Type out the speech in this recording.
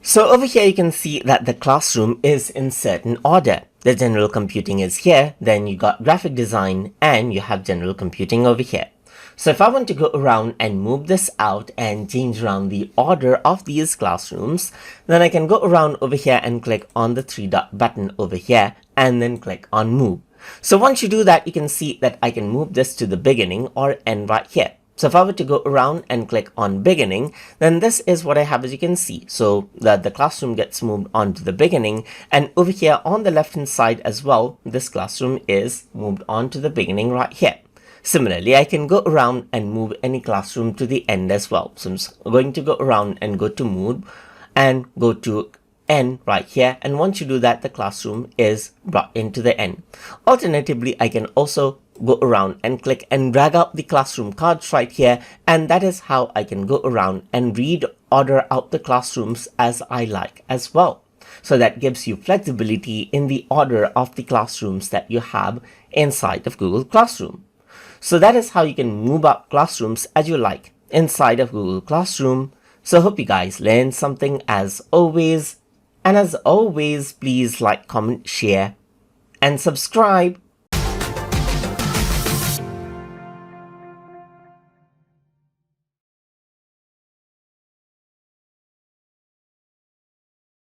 So over here you can see that the classroom is in certain order. The general computing is here, then you got graphic design, and you have general computing over here. So if I want to go around and move this out and change around the order of these classrooms, then I can go around over here and click on the three dot button over here and then click on move. So once you do that, you can see that I can move this to the beginning or end right here. So if I were to go around and click on beginning, then this is what I have, as you can see. So the classroom gets moved on to the beginning, and over here on the left hand side as well, this classroom is moved on to the beginning right here. Similarly, I can go around and move any classroom to the end as well. So I'm just going to go around and go to move and go to end right here, and once you do that, the classroom is brought into the end. Alternatively, I can also go around and click and drag out the classroom cards right here, and that is how I can go around and order out the classrooms as I like as well. So that gives you flexibility in the order of the classrooms that you have inside of Google Classroom. So that is how you can move up classrooms as you like inside of Google Classroom. So hope you guys learned something as always. And as always, please like, comment, share, and subscribe.